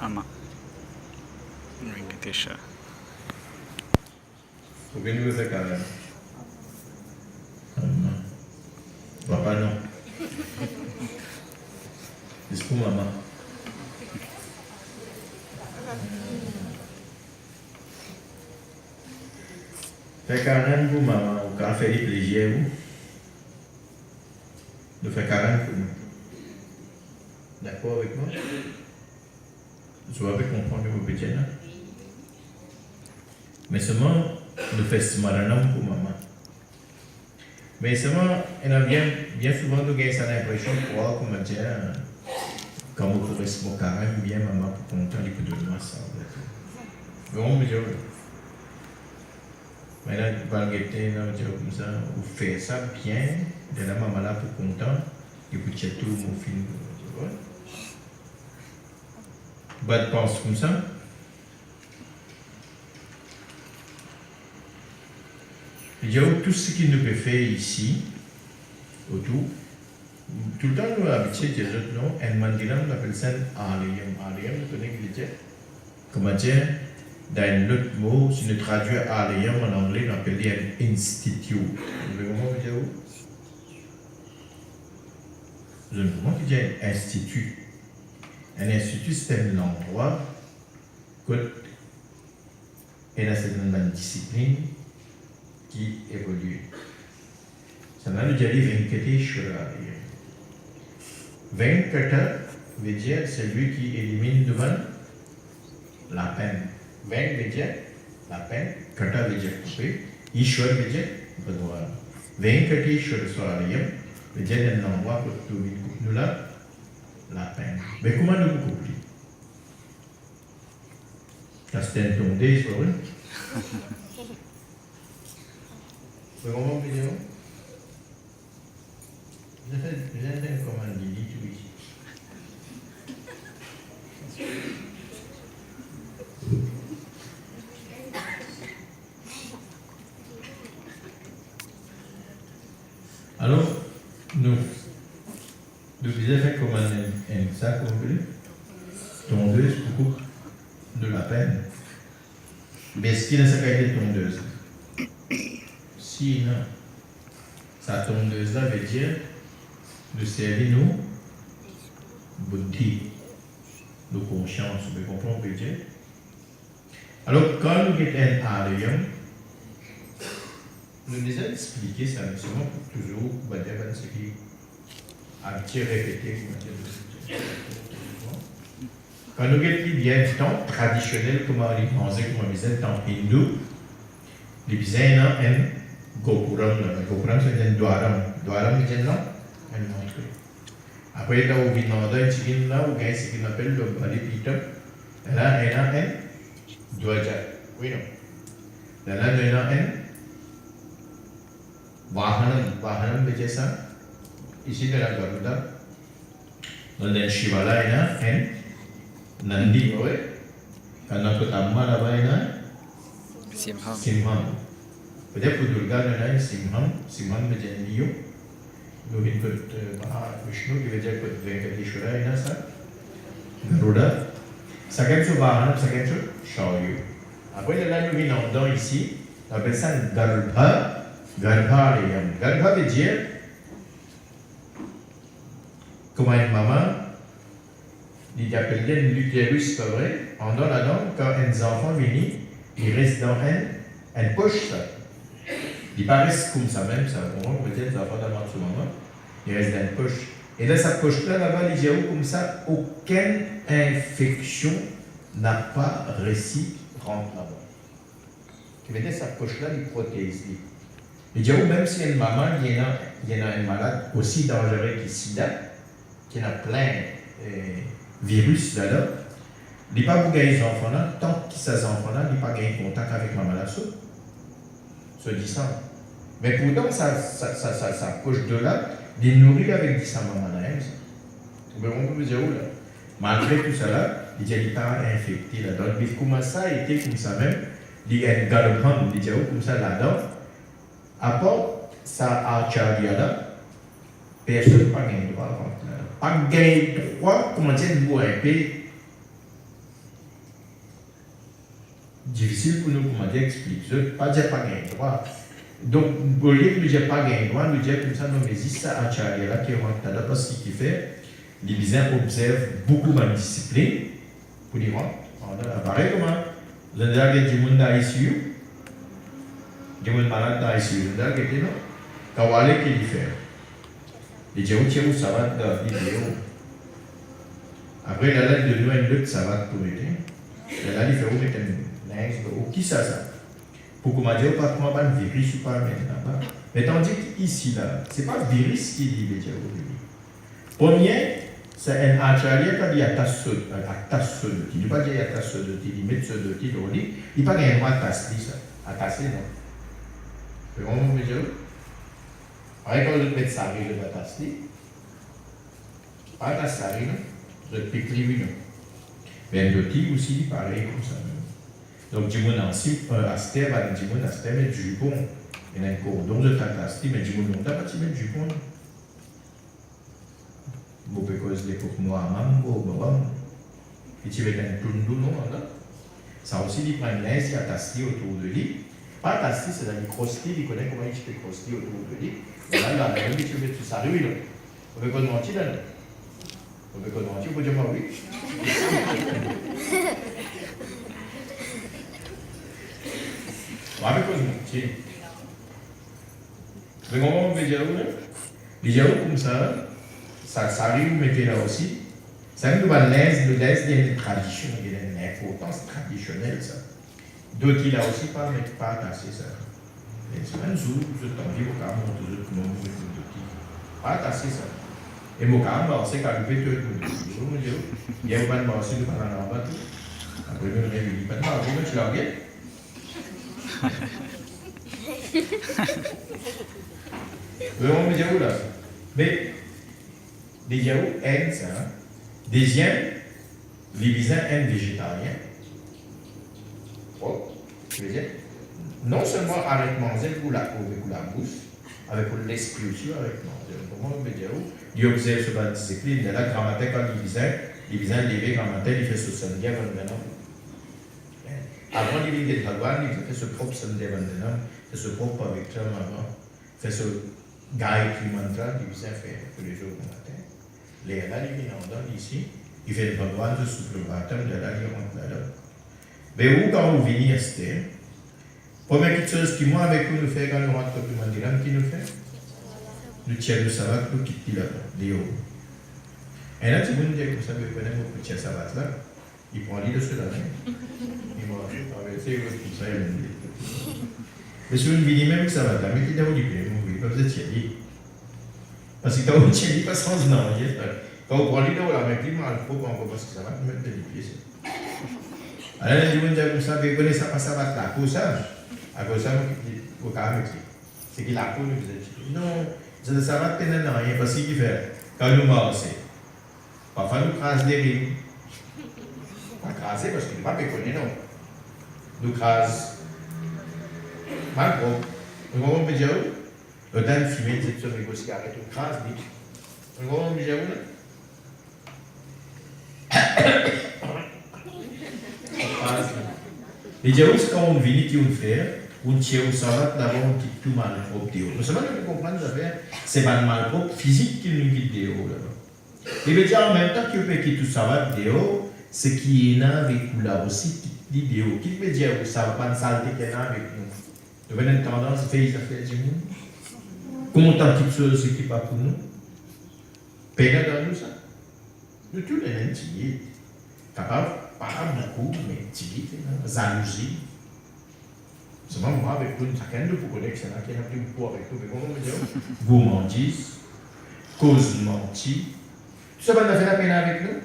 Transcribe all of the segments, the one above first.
Ama. Venkatesha. Mungkin juga sekarang. Bapak no. Isku mama. Sekarang bu mama o café de plaisir de faire 40 pour nous. D'accord avec moi? Je vais comprendre vos petits là. Mais seulement de faire ce maranam pour maman. Mais seulement, elle a bien souvent de gagner cette impression pour voir comment dire, quand vous pourrez se moquer bien maman pour content du coup de moi ça. Mais on me dit, maintenant, tu vas guetter, comme ça, vous faites ça bien, de la maman là pour content, et vous checkez tout mon film. Bah, tu penses comme ça? Il y a tout ce qu'il nous peut faire ici, autour. Tout le temps, nous habitués des autres noms, un mandira, on appelle ça Aliyam. Aliyam, vous connaissez ce que c'est? Comment dire? Dans un autre mot, si nous traduisons Aliyam en anglais, on appelle un institut. Vous voyez comment vous dites? Vous avez comment vous dites un institut? Un institut, c'est un endroit où il y a certaines disciplines qui évolue. Ça m'a dit Venkateshwara. Venkata veut dire celui qui élimine devant la peine. Venk veut dire la peine, Kata veut dire couper, Ishwar veut dire Bhagwan. Venkateshwara Swarayam veut dire un endroit pour trouver nous la peine. Mais comment nous couper? C'est un tondé, c'est vrai? Vous comment vidéo? J'ai fait comment on dit tout ici. Alors, nous disons faire comment un sac complet, tondeuse pour de la peine. Mais est-ce qu'il y a ça qui a été tondeuse? Si non, sa tondeuse là veut dire de servir nos buddhi, nos consciences, vous comprenez veut dire? Alors, quand nous avons un aliyam, nous devons expliquer ça, mais seulement pour toujours, vous dire ce qui a été répété. Quand nous avons bien du temps traditionnel, comme on dit, comme on disait, temps hindou, les bisins ont Gopuram, Gopuram c'est un Dwaram. Dwaram c'est un nom, un montre. Après, il y a un Vinanda, un chicken là, ou bien ce qu'on appelle le Balipita. Là, il y a un Dwaja. Oui, non. Là, il y a un Vahanam. Vahanam veut dire ça. Ici, de la Garuda. Dans le Shivala, il y a un Nandi. Oui. Quand on a Tamma là-bas, il y a un Simham. Peut-être pour Durga, il y a un Simham. Simham veut dire lion. Nous avons Vishnu qui veut dire que Venkateshwara, il y a ça. Garuda. Second sur Vahanam, second sur Shauryu. Après, là, nous venons ici. On appelle ça Garbha. Garbhaliyam. Garbha veut dire comment une maman dit appelle l'utérus, c'est pas vrai. En dans la dent, quand un enfant vient, il reste dans une poche, ça. Il paraissent comme ça même, ça. On va dire les enfants d'avant ce moment, il reste dans une poche. Et dans sa poche-là, là-bas, il y a comme ça, aucune infection n'a pas réussi rentre là-bas. Ça veut dire sa poche-là, il protège. Il dit même si une maman, il y en a un malade aussi dangereux que SIDA, qui a plein de virus là-dedans, il n'est pas pour gagner les enfants-là, tant que ces enfants-là n'ont pas gagné contact avec la maladie, se dit ça. Mais pourtant, sa poche de là, il nourrit avec du sang maman-là. On peut dire où là? Malgré tout ça là, il n'est pas infecté là-dedans. Mais comment ça a été comme ça même? Il y a un galopant, il dit comme ça là-dedans. À part sa acharya là, personne n'a pas gagné droit. Pas gagné droit, comment dire, vous un pays. difficile pour nous comment dire expliquer. Pas dire pas gagner droit. Donc, au lieu de dire pas gagner droit, nous dire comme ça, non, mais si ça a chargé là qui rentre là, parce qu'il fait, les visins observent beaucoup de discipline pour dire, pareil comment, vous avez du monde dans l'ICU, du monde malade dans l'ICU, vous avez dit non, quand vous allez, qu'est-ce qu'il fait? Les gens où ça va dans la vidéo. Après, là, de nous, une lutte, ça va pour aider. Là, il fait où mettre un linge, qui ça? Pour qu'on m'a dit, pas prendre un virus ou pas maintenant. Mais tandis qu'ici, là, ce n'est pas le virus qui dit les gens. Premier, c'est un atelier qui dit à ta seule, il ne dit pas dire à ta seule, il met ce de il n'y a pas un droit à tasser ça. À tasser, non. C'est vraiment mon métier. Après, quand je mets ça, je vais tasser. Pas tasser, non. Je vais piquer, non. Mais un outil aussi, pareil, comme ça. Donc, du monde en cible, Aster, du monde Aster, mais du jupon. Il y a un cordon de tasser, mais du monde, on n'a pas de mettre du jupon. Vous pouvez causer pour moi, maman, et tu veux un peu de non, ça aussi, il prend une laisse, il y a tasser autour de lui. Pas tasser, c'est dans les crosser, il connaît comment il peut crosser autour de lui. Et là, il a même dit, tu veux tout ça, oui, non. Vous pouvez qu'on mentir, là, non. Vous pouvez qu'on mentir, vous pouvez dire, oui. On va qu'on mentir. Mais comment on peut dire, oui, les gens comme ça arrive, mettez là aussi. Ça nous va l'aise, il y a une tradition, il y a une importance traditionnelle, ça. D'autres, il a aussi pas tasser ça. C'est un jour, je t'en dis, au cas où, je te montre pas tasser ça. Et mon cas, c'est qu'à lui péter le coup. Il y a pas de marché de parler en bas. Après, je me dis, pas de marché, tu l'as regardé. On me dit où là? Mais les Yahoo aiment ça. Deuxième, les visins aiment végétariens. Oh, je veux dire, non seulement avec manger pour la bouche, avec l'esprit aussi, avec manger. Comment on me dit où? Il observe sur la discipline, il y a la grammaire quand les visins levés grammaire, il fait ce samedi avant maintenant. Avant, il y a il fait ce propre samedi avant maintenant, fait ce propre avec toi avant, fait ce Gayatri mantra, il fait tous les jours au matin. Les là, il vient en donne ici, il fait le Bhagwan de Supravatam, de là, il rentre là-dedans. Mais où, quand vous venez à cette terre, première petite chose qui, moi, avec nous, nous fait quand nous rentrons au Mandiram, qui nous fait? Nous tirons le sabbat, nous quittons là-bas, des hauts. Et là, tu me dis comme ça, vous connaissez beaucoup de sabbat là, il prend l'île de cela. Il m'a traversé, tout ça, il me dit. Mais si vous venez même que ça va, mais qui est dans l'hyper, vous êtes tiède. Parce que quand vous tiède, pas sans nom, quand vous prenez l'eau, la même il m'a le propre encore parce que ça va te mettre des pieds. Alors, je vous dis comme ça, vous connaissez pas ça va là, pour ça, à cause de ça, vous avez c'est qu'il a pour nous, vous êtes non, ça va te tenir rien, parce qu'il fait, quand nous marchons, parfois nous crasons des rimes. Pas craser parce qu'il n'est pas péconné, non. Nous crasons. Mal propre. Nous avons déjà où? Le temps de fumer, c'est sur les cigarettes, nous crasons vite. Nous avons déjà où? Les diaous, quand on vient, qui on fait, on tire au sabat, d'abord on quitte tout mal propre. Nous savons que nous comprenons, c'est pas le mal propre physique qui nous quitte des hauts là-bas. Et bien, en même temps qu'on peut quitter tout sabat des hauts, ce qui est là avec nous là aussi, l'idée, qui veut dire que ça va pas de saleté qui est là avec nous. Nous avons une tendance à faire les affaires du monde. Content toutes choses qui ne sont pas pour nous. Père dans nous ça. Nous tous les mêmes timides. Capable, pas beaucoup, mais timides, jalousie. Seulement moi avec nous, chacun de vous connaît que c'est là qui a plus beaucoup avec nous. Mais comment me dire? Gourmandise, cause mentie. Tout ça va faire la peine avec nous.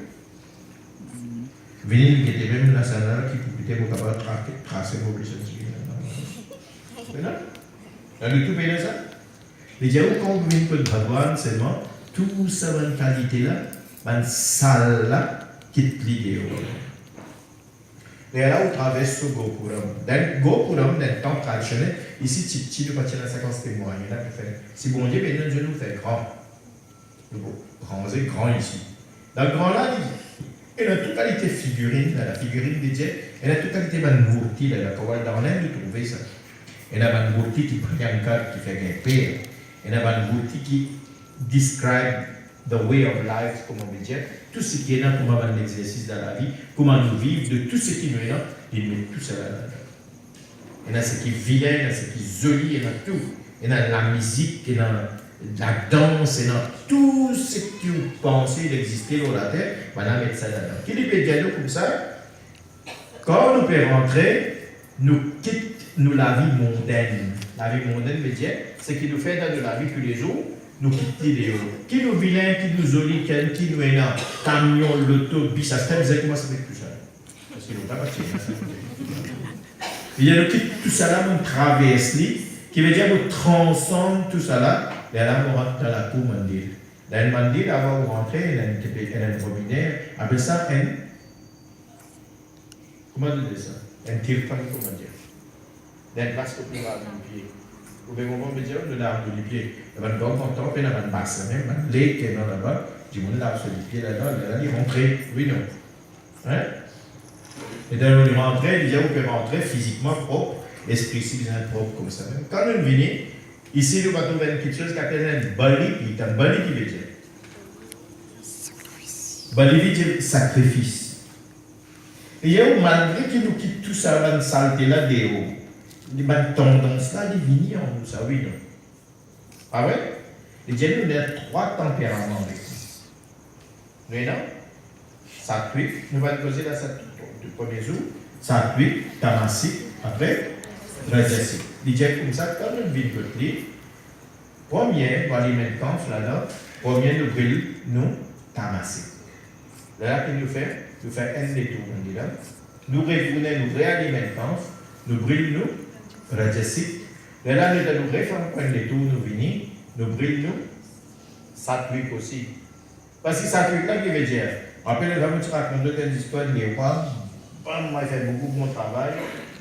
Venez nous quitter même la salle qui peut peut-être vous capable de tracer vos blessures. C'est là? Dans le tout pays ça? Les diables, quand vous venez pour le Bhagwan, seulement, tout ça, bonne qualité-là, bonne salle-là, quitte l'idée. Et là, on traverse ce Gopuram. Dans Gopuram, dans le temps traditionnel, ici, tu ne peux pas tirer la séquence témoigne. Si bon Dieu, Dieu nous fait grand. Grand, c'est grand ici. Dans le grand là, il a toute qualité figurine, la figurine de Dieu, elle a toute qualité de mourti, la kawal dans l'air de trouver ça. Elle a une mourti qui prend un cadre qui fait un père. Elle a une mourti qui describe the way of life, comme on veut dire, tout ce qui est là, comment on l'exercice dans la vie, comment nous vivons, de tout ce qui nous est là, il met tout ça là-dedans. Il y a ce qui est vilain, il y a ce qui est joli, il y a tout. Il y a la musique, il y a la danse, il y a tout ce que vous pensez d'exister dans la terre, on va mettre ça là-dedans. Qui peut dire comme ça? Quand nous pouvons rentrer, nous quittons la vie mondaine. La vie mondaine veut dire, ce qui nous fait dans la vie tous les jours, nous quittons les hauts. Qui nous vilain, qui nous joli, qui nous est là, camion, l'auto, bis, ça se fait, vous avez commencé avec tout ça. Parce qu'il n'y a pas de il y a le tout ça là, on traverse, qui veut dire qu'on transcende tout ça là, et là on rentre dans la cour mandile. Dans le mandile, avant de rentrer, il y a une robinet, appelle ça un. Comment on dit ça? Un tirpan, comment dire? Dans une place pour laver les pieds. Au même moment, on dire, on lave les pieds. Il y a un bon content, puis il y a une basse même, un lait qui est dans là-bas, du monde lave sur les pieds là-bas, il est rentré, oui, non. Hein? Et dans le rentrer, déjà vous pouvez rentrer physiquement propre, esprit si bien propre comme ça. Quand nous venons, ici nous allons trouver quelque chose qui s'appelle un bali, qui est un bali qui veut dire. Bali veut dire sacrifice. Et malgré que nous quittons tout ça, dans saleté là, des hauts, il y a une tendance là de venir en nous, ça oui, non. Ah ouais? Et Dieu nous a 3 tempéraments avec nous. Nous, non? Sattvique, nous allons poser la sattvique. Le premier jour, sattvique, tamasique, après, rajasique. Il dit comme ça, quand nous vivons votre livre, premier, dans les mêmes camps là-dedans, premier, nous brûlons, nous, tamasique. Là, qu'il nous fait un détour, on dit là. Nous retournons, nous réalimentons, nous brûlons, nous, rajasique. Là, nous refaisons un détour, nous venons, nous brûlons, nous, sattvique aussi. Parce que sattvique là, qui veut dire, après, nous avons raconté une histoire de Léopard. Moi, il fait beaucoup de mon travail.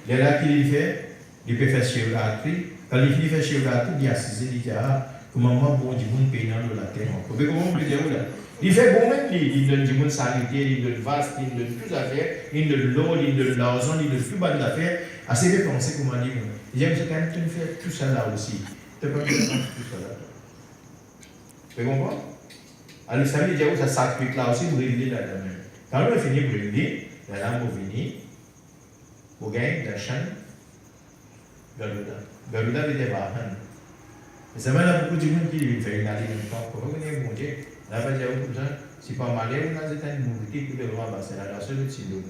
Et là, qu'il fait, il peut faire chevalerie. Quand il finit de faire chevalerie, il est assis, il dit, ah, comment moi, bon, du monde payant de la terre. Comment on peut dire là? Il fait bon même, il donne du monde sanitaire, il donne vaste, il donne plus d'affaires, il donne l'eau, il donne l'argent, il donne plus mal d'affaires. Assez de penser, comment dire. Il dit, quand même, tu fais tout ça là aussi. Tu peux pas faire tout ça là. Tu comprends? Alors, ça veut dire que ça s'applique là aussi, brûler là-dedans. Quand on a fini de brûler, là, on finit, on gagne la chaîne, Garuda. Garuda veut dire Vahan. Et ça m'a beaucoup de monde qui fait une année de temps. Comment on est bon Dieu? Là, on va dire comme ça, si pas mal, on a cette mobilité qui peut avoir, c'est la seule de Silo.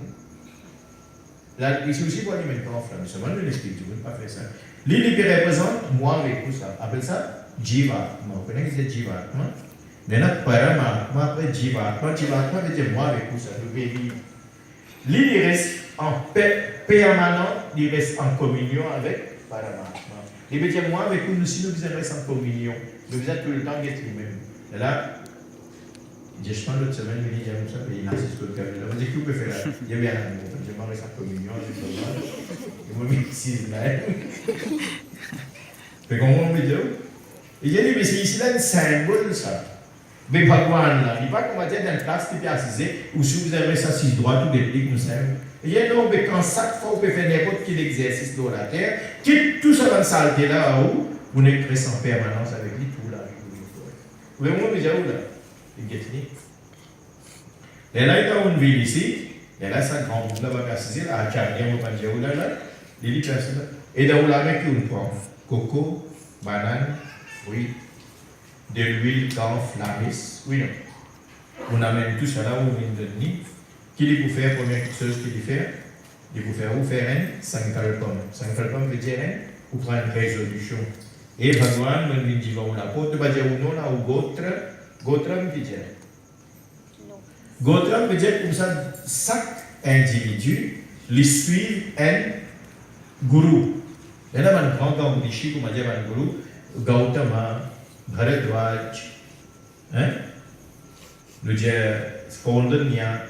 Là, ici aussi, pour les mettre en flamme, ça m'a l'expliqué, je ne veux pas faire ça. L'île qui représente moi avec tout ça, appelle ça Jiva. On connaît que c'est Jiva. Maintenant, Paramatma, après Jivatma, Jivatma veut dire moi avec tout ça, le bébé. L'île il reste en paix permanent, il reste en communion avec Paramatma. Il veut dire moi avec nous, si nous restons en communion, nous faisons tout le temps être nous-mêmes. Et là, je pense l'autre semaine, il dit comme ça, il insiste sur le café. On dit qu'il peut faire là. Il y a bien un mot, je reste en communion avec le il m'a mis 6 là. Mais comment on veut dire? Il dit, mais c'est ici là un symbole ça. Mais Bhagwan là, il n'est pas comme on va dire dans une place qui est assise, ou si vous avez ça 6 droits, tout déplique nous sommes. Il dit non, mais quand chaque fois vous pouvez faire n'importe quel exercice dans la terre, quitte tout ça dans le saleté là où vous n'êtes pas en permanence avec lui tout là. Vous voyez moi déjà où là? Il est fini. Et là, il y a une ville ici, et là, ça grand monde là va assiser, là, à Tchadien, on va dire où là, il est placé là. Et dans où là, avec une pomme, coco, banane, fruits. De l'huile, camphre, l'aris, oui non. On amène tout ça là où on vient de venir. Qu'il est pour faire, première chose qu'il est faire, il est pour faire, ou faire un 5 pommes. 5 pommes veut dire un, ou prendre une résolution. Et Bhagwan, on dit, on la porte, on va dire ou non là, ou gotra veut dire. Gotra veut dire comme ça, chaque individu, lui suit un guru. Il y a un grand Rishi, comme on dit un guru, Gautama, Bharadwaj, hein? Le Dieu Skondanya,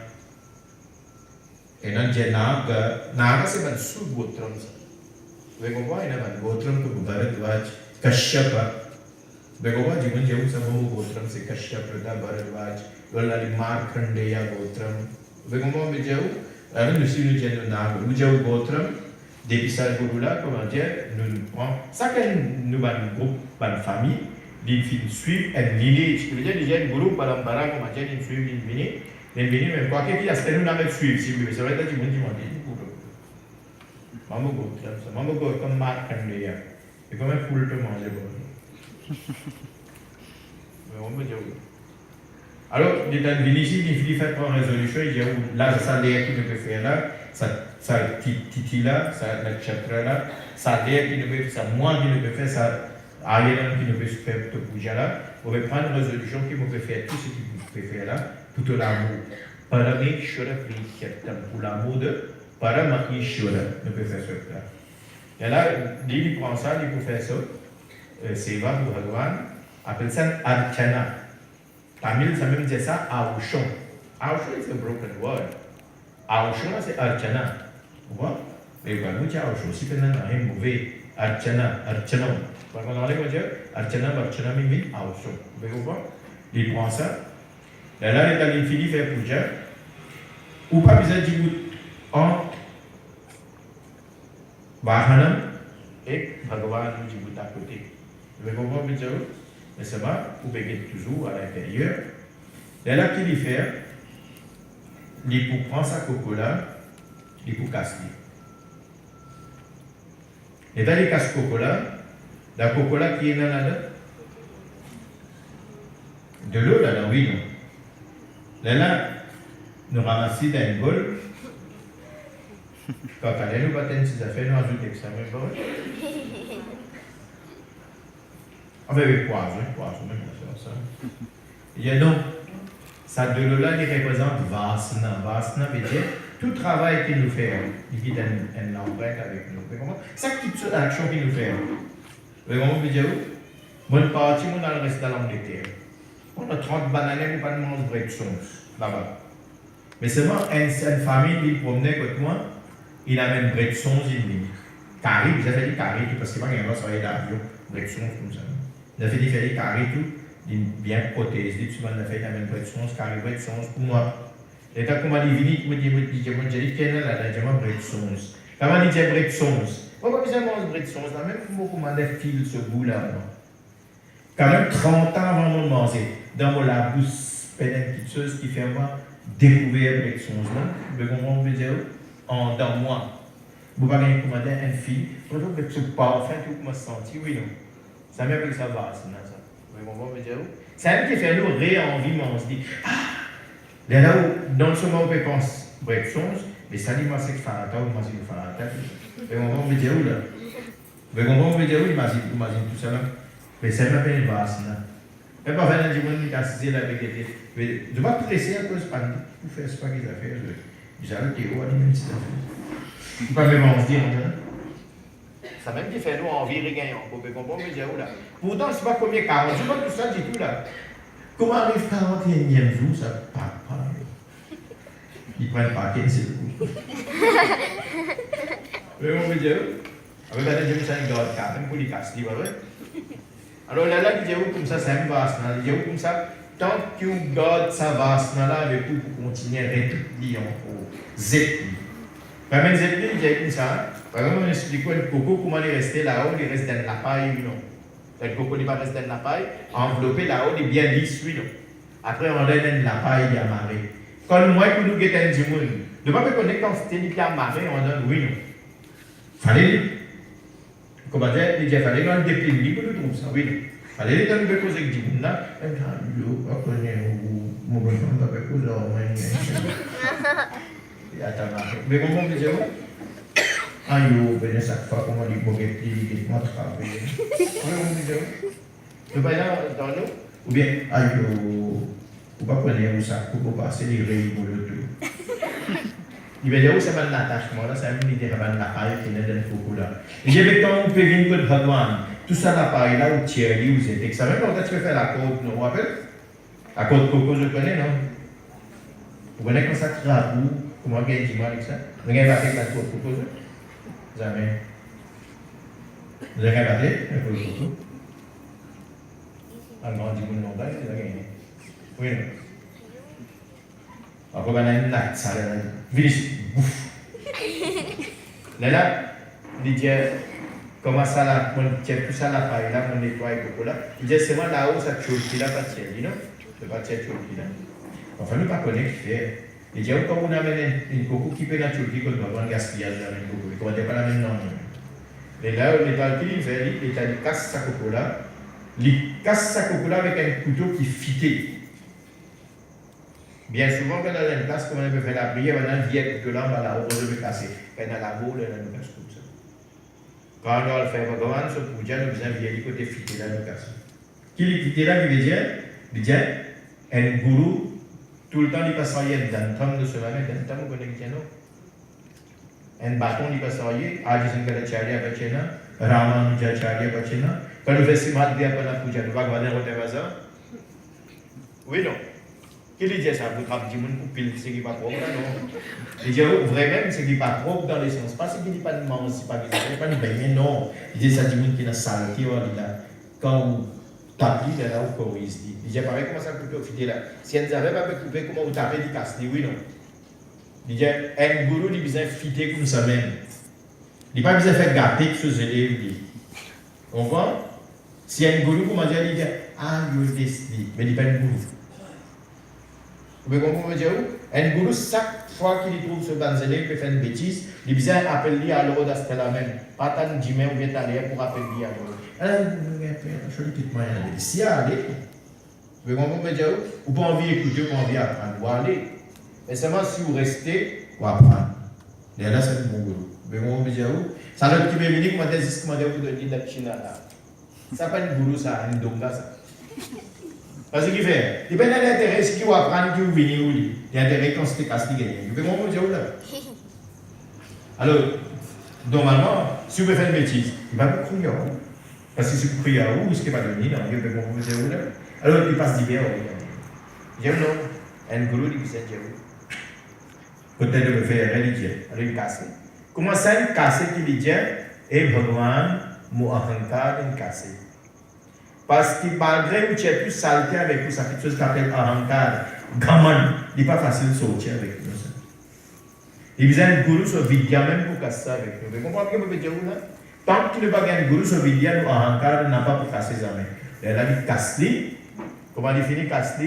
et non Dieu Naga. Naga c'est un sous-gotram. Vous voyez comment il y a un gotram comme Bharadwaj, Kashyapa. Vous voyez comment Dieu ça mot gotram c'est Kashyapa, Bharadwaj. Voilà les Markandeya gotram. Vous comment me dire où nous sommes nous n'avons nous dire votre depuis ça là comment dire nous prend ça que nous ban groupe ban famille d'une fille suivre et l'idée je veux dire déjà le groupe par exemple comment dire une suivre une venir même quoi que qui a nous n'avons suivre si vous savez que tu me dis maman go comme marque comme les gars et comme un poule peut manger bon mais on me dit alors, il est venu ici, il fait prendre résolution, il dit là, ça l'air qu'il peut faire là, ça titi là, ça le chakra là, ça l'air qu'il peut faire, ça moi qui peut faire, ça Ariel qui peut faire tout bouger là, on va prendre une résolution qui peut faire tout ce qu'il peut faire là, pour tout l'amour. Para mí, je suis pour l'amour de, para mí, je peut faire ça. Et là, il prend ça, il peut faire ça, Seva Bhagwan, appelle ça Archana. Tamil, ça même dit ça, Aushon. Aushon is a broken word. Aushon, c'est Archana. Vous voyez? Mais vous voyez, Aushon, si vous avez un mauvais Archana, Archana. Par contre, on va dire Archana, Archana, mais Aushon. Vous voyez? Il prend ça. Et là, il est allé finir faire puja. Ou pas besoin de dire en Vahanam et Bhagavan dit à côté. Vous voyez? Mais ça va, vous pouvez toujours à l'intérieur. Et là, qu'il y fait, il faut prendre sa coco-là, il faut casser. Et dans les casse coco-là, la coco-là qui est là, de l'eau là, oui, non. Là, nous ramassons dans une bol. Quand elle nous battre ces affaires, nous ajoutons ça, mais bon. Enfin, oui, poison, même ça. Et donc, ça de l'eau-là, il représente Vasana. Vasana veut dire tout travail qu'il nous fait, il quitte un empreinte avec nous. Ça, toute action qu'il nous fait. Vous voyez, vous dire où? Bonne partie, on a le reste de l'Angleterre. On a 30 bananes, on pas de manger bread sauce là-bas. Mais seulement une famille qui promenait avec moi, il amène bread sauce, il dit. Carré, vous avez dit carré, parce que pas qu'il y a un soirée d'avion, bread sauce comme ça. Il a fait des feuilles carrées tout, bien protégé, tout le monde a fait un bread sauce, carré bread sauce pour moi. Et quand on m'a dit, il me dit, j'ai dit, quelle est la demande bread sauce? Quand on m'a dit, j'ai bread sauce. On va besoin de manger bread sauce, là, même pour moi, on m'a fil ce goût-là, moi. Quand même 30 ans avant de manger, dans mon la bouche, une petite chose qui fait moi découvrir bread sauce, là. Vous comprenez, je veux dire, dans moi. Vous pouvez commander un fil, vous pouvez tout parfum, tout me sentir, oui, non. Ça m'appelle ça va, c'est ça. Vous comprenez, je veux dire, c'est un qui fait nous ré-envie, mais on se dit, là où, dans ce moment, on peut penser bread sauce, mais ça dit, moi, c'est que farata, ou moi, c'est que farata. Vous comprenez, je veux dire, là. Vous comprenez, je veux dire, imagine tout ça, là. Mais ça m'appelle Vasana. Et pas faire un dimanche qui a assisté la vérité. Je ne vais pas presser à cause de vous faire ce qu'ils ont fait. Vous allez dire, oh, même si ça fait. Vous ne pouvez pas me dire, ça même qui fait nous envie de gagner. Vous pouvez comprendre, mais là. Pourtant, ce n'est pas combien 40 jours, tout ça, j'ai tout là. Comment arrive 41e jour, ça part pas. Ils prennent pas 15 jours. Vous voyez, on veut dire, avec la deuxième chaîne de l'autre, même pour les casser, vous voyez. Alors là, il dit comme ça, c'est un vasana. Il dit comme ça, tant que vous gardez sa vasana là avec vous pour continuer à répliquer encore. Zepli. Quand même, Zepli, il dit comme ça. Par exemple, on explique quoi, le coco, comment il est resté là-haut, il reste dans la paille, non. Le coco, il va rester dans la paille, enveloppé là-haut, il est bien lisse, oui, non. Après, on donne dans la paille, il est amarré. Quand moi, pour nous guetter un djimoun, ne pas me connaître quand c'était il est amarré, on donne oui, non. Fallait. Comment dire, il dit, il fallait qu'on déplie libre de tout ça, oui. Il fallait qu'on me cause avec Jim là, et je connais mon bon temps avec vous, il y a ta marque. Mais comment on dit, ah, yo, ben, chaque fois qu'on m'a dit, bon, il m'a travaillé. Comment on dit, le bail dans nous, ou bien, ah, yo, ou pas connaître où ça, pour passer les rayons pour le tout. Il va dire, où c'est mal l'attachement, là, c'est un idée de l'appareil qui est dans le coco là. Et j'ai vu quand on peut venir de Bhagwan, tout ça l'appareil là, où Thierry, où c'était, ça même quand tu peux faire la côte, non, vous rappelez? La côte coco, je connais, non? Vous connaissez quand ça crabe, comment on gagne du mal avec ça? Vous avez battu la côte coco, jamais. Vous avez battu la côte coco? Alors, on dit, vous n'en avez pas gagné. Oui, non? Après, on a une natte, ça, vite, bouf. Là, il dit, comment ça, là, on tient tout ça, là, pareil, là, on nettoie et tout là. Il dit, c'est moi là-haut, ça tue qui là, pas tiens, non? C'est pas tiens, qui là. Enfin, nous, pas connaître qui fait. Il dit, quand on amène une coco qui peut la Turquie, qu'on doit prendre gaspillage dans une coco, il ne pas la même nom. Et là, l'État qui fait, l'État casse sa coco là, il casse sa coco là avec un couteau qui fitait. Bien souvent, quand on a une place, comme on peut faire la prière, on a un vieil couteau là, on va la rose de casser. Quand on a la boule, on a une casse comme ça. Quand on va le faire, on va se pouvoir, nous faisons un vieil côté fité là, nous casse. Qui est fité là, qui veut dire, un gourou, tout le temps, il passe à y être dans le temps de ce moment, dans le temps, on connaît bien, non? Un bâton, il passe à y être, Ajisan Kalachari à Pachena, Raman Jachari à Pachena, quand le festival de la Puja, nous va garder au Tavaza. Oui, non? Qui dit ça? Vous avez dit que ce qui n'est pas propre, non? Il dit vraiment, ce qui n'est pas propre dans le sens, pas ce qui n'est pas de manger, c'est pas de baigner, non. Il dit ça, dit qui n'a saleté, là. Quand vous tapez, là, vous corrigez. Il dit, pareil, comment ça peut profiter là? Si on n'avait pas coupé, comment vous tapez du casse? Oui, non. Il dit, un gourou, il a besoin de fitter comme ça même. Il n'a pas besoin de faire gâter que ce élève. On voit? Si un gourou, comment dire, il dit, ah, il est décidé, mais il n'est pas un gourou. Vous comprenez dire où? Un gourou, chaque fois qu'il trouve ce banzélé, il peut faire une bêtise, il a besoin d'appeler à l'eau d'asper la même. Pas tant de dimanche ou bien aller pour appeler à l'eau. Alors, je vais tout moyen de si aller. Vous comprenez dire où? Ou pas envie d'écouter, ou pas envie d'apprendre. Vous allez. Mais seulement si vous restez, vous apprendre. Et là, c'est le bon gourou. Vous comprenez dire où? Ça l'autre qui m'a dit, comment vous donner de la Chine là. Ça pas un gourou, ça, un donga, ça. Parce qu'il fait, il y a un intérêt, ce qu'il va apprendre, qu'il va venir où il y a un intérêt quand c'est casse qui gagne. Vous pouvez dire où là? Alors, normalement, si vous faites une bêtise, il va vous crier. Parce que si vous criez à où, ce qui va donner, non, il va vous dire où là? Alors, il passe d'hiver. Il dit non, un gourou, il dit où? Peut-être de faire religieux. Alors, il casse. Comment ça, il casse qu'il dit, et Bhagwan, Mohankar, il casse. Parce que malgré que tu es plus saleté avec vous, ça fait quelque chose qu'on appelle Ahankar, Gaman, il n'est pas facile de sortir avec nous. Il besoin d'un gourou sur Vidya même pour casser ça avec nous. Vous comprenez ce que je veux dire là? Tant qu'il n'y a pas un gourou sur Vidya, nous Ahankar n'a pas pour casser ça. Et là, il casse. Comment il finit casse?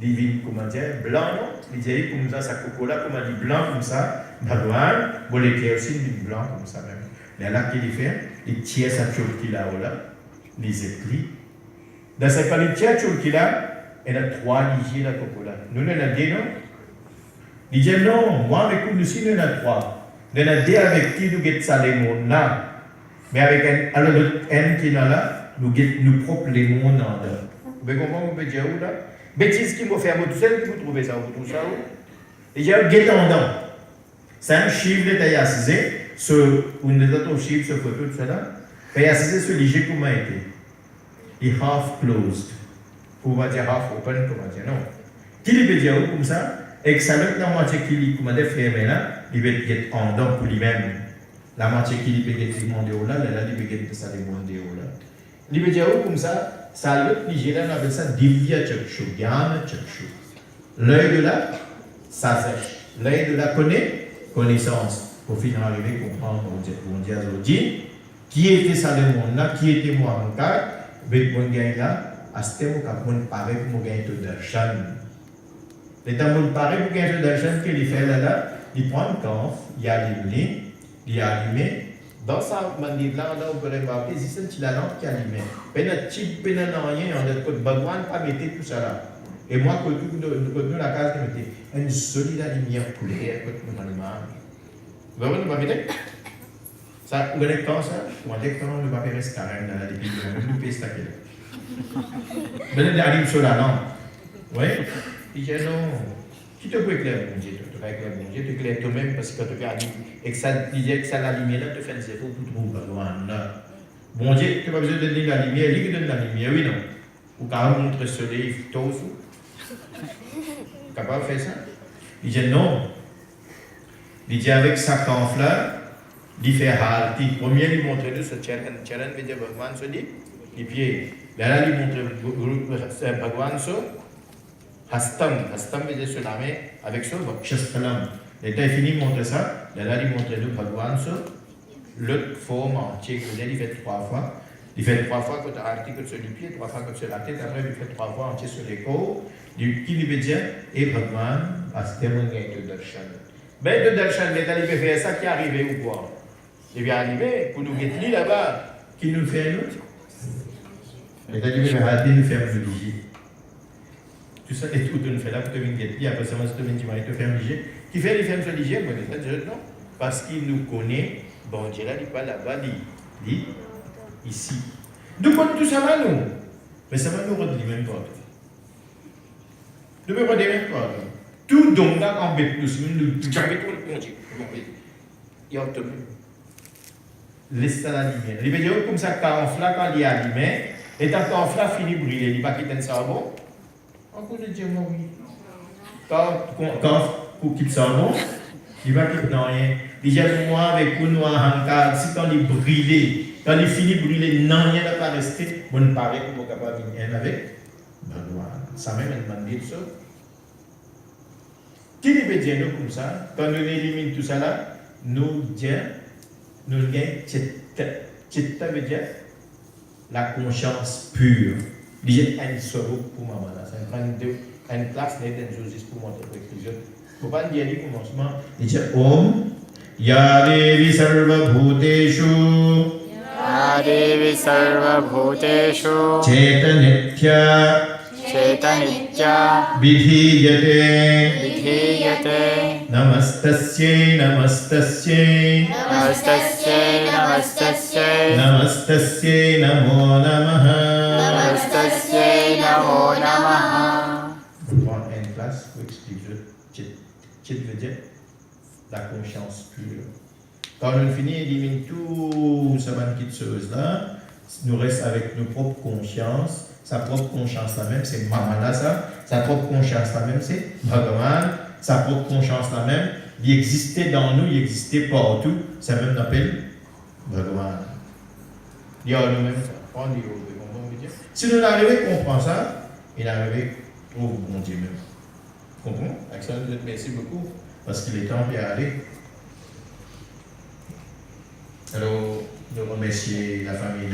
Il vient, comment dire, blanc, non? Il dit comme ça, ça coco-là, comment il dit blanc comme ça, Bhagwan, bon, les clés aussi, il dit blanc comme ça même. Et là, qu'il fait, il tire sa turquie là-haut, les éplis. Dans cette qualité, il y a 3 ligiers de coco-là. Nous, on a 2, non? Il dit non, moi, avec nous aussi, on a 3. On a 2 avec qui nous guettons ça les mondes là. Mais avec un, alors l'autre N qui est là, nous guettons nous propres les mondes en là. Vous comprenez ce que je veux dire là? Bêtise qui m'a fait à vous tout seul, vous trouvez ça, vous trouvez ça où? Il y a un guettant dedans. C'est un chiffre de taille assisé, où on a un chiffre, ce photo, tout ça là. Taille assisé, ce léger pour m'a été. Il half closed. Pour dire half open, comment dire non. Qui veut dire comme ça? Et que ça veut la moitié qui lui comment dire fermé là, il veut être en dedans pour lui-même. La moitié qui lui peut être mondial là, là il veut être ça les mondial là. Il veut dire comme ça, ça l'autre Nigérian appelle ça divya chakshu, gyana chakshu. L'œil de là, ça sèche. L'œil de la connaissance. Pour finir arriver comprendre mon Dieu aujourd'hui, qui était ça le monde là, qui était moi en cas. Mais mon gain là, à ce moment où mon paraît pour mon gain de darshan. Les temps mon paraît pour gain de darshan qu'il fait là, il prend le camp, il allume, il allume. Dans sa manière là, on peut remarquer, c'est une petite lampe qui allume. Ben un type, ben un rien, on a côté Bhagwan pas mettre tout ça là. Et moi, côté de la case, je mettais une solide lumière coulée, côté mon allemand. Vous voyez, vous m'avez ça, vous avez quand ça? Vous avez quand le papier reste carré dans la débit, vous pouvez stacker. Vous avez arrivé sur la lampe. Oui? Il dit non. Qui te peut éclairer, mon Dieu? Tu vas éclairer, mon Dieu, tu éclaires toi-même parce que tu fais allumer. Et que ça disait que ça la lumière là, tu fais le zéro pour trouver là. Bon Dieu, tu n'as pas besoin de donner la lumière, lui qui donne la lumière, oui, non? Ou quand on montre le soleil, toi aussi. Capable de faire ça? Il dit non. Il dit avec sa canfle là, il fait halti. Premier, il montre nous ce challenge. Challenge veut dire Bhagwan se dit, les pieds. Là, il montre Bhagwan se. Hastam veut dire se la main avec ça, Shastralam. L'État est fini de montrer ça, là, il montre nous Bhagwan, ça, l'autre forme entière, il fait 3 fois. Il fait 3 fois quand tu as article sur les pieds, 3 fois quand tu as la tête, après il fait 3 fois entier sur les corps. Qui veut dire, et Bhagwan, à ce témoin de darshan. Mais de darshan, l'État il fait ça qui est arrivé ou quoi? Il vient arriver pour nous guetter là-bas. Qui nous fait nous? L'État il fait rater nous faire religieux. Tout ça, et tout, nous fait là pour te venir guetter, après ça, tu vas te faire religieux. Qui fait les femmes religieuses? Moi, l'État dit non. Parce qu'il nous connaît, bon, on dirait qu'il n'est pas là-bas, il ici. D'où tout ça va nous? Mais ça va nous rendre les mêmes portes. Nous ne pouvons pas les mêmes portes. Tout donc là, en bête, nous jamais trop le compter. Il y a tout. Laisse ça la lumière. Les vidéos comme ça, quand on flaque, quand il y a la lumière, et quand on flaque, finit de brûler, il va quitter le cerveau. Encore de dire oui. Quand on quitte le cerveau, il va quitter rien. Déjà, moi, avec nous, si quand il brûle, quand il finit de brûler, non, rien ne va rester. Vous ne parlez que vous êtes capable de venir avec. Ça même demandé ça. Qui veut dire nous comme ça? Quand nous éliminons tout ça là, nous gagnons chitta. Chitta veut dire la conscience pure. Il y a un solo pour maman là. C'est une classe nette d'un jour juste pour montrer l'expression. Il ne faut pas dire le commencement. Il dit Om Ya Devi Sarva Bhuteshu Devi Sarva Bhuteshu Chetanitya Vidhiyate Namastasyai Namo Namaha. On prend une place pour expliquer Chit veut dire la conscience pure. Quand on finit, élimine tout ce banquet de choses-là, nous reste avec nos propres consciences. Sa propre conscience là-même, c'est Mahanasa. Sa propre conscience là-même, c'est Bhagavan. Sa propre conscience là-même, il existait dans nous, il existait partout. Ça même appelle Bhagavan. Il y a nous-mêmes ça. Si nous arrivons à comprendre ça, il arrive au bon Dieu même. Vous comprenez? Axel, merci beaucoup, parce qu'il est temps d'y aller. Alors, nous remercions la famille.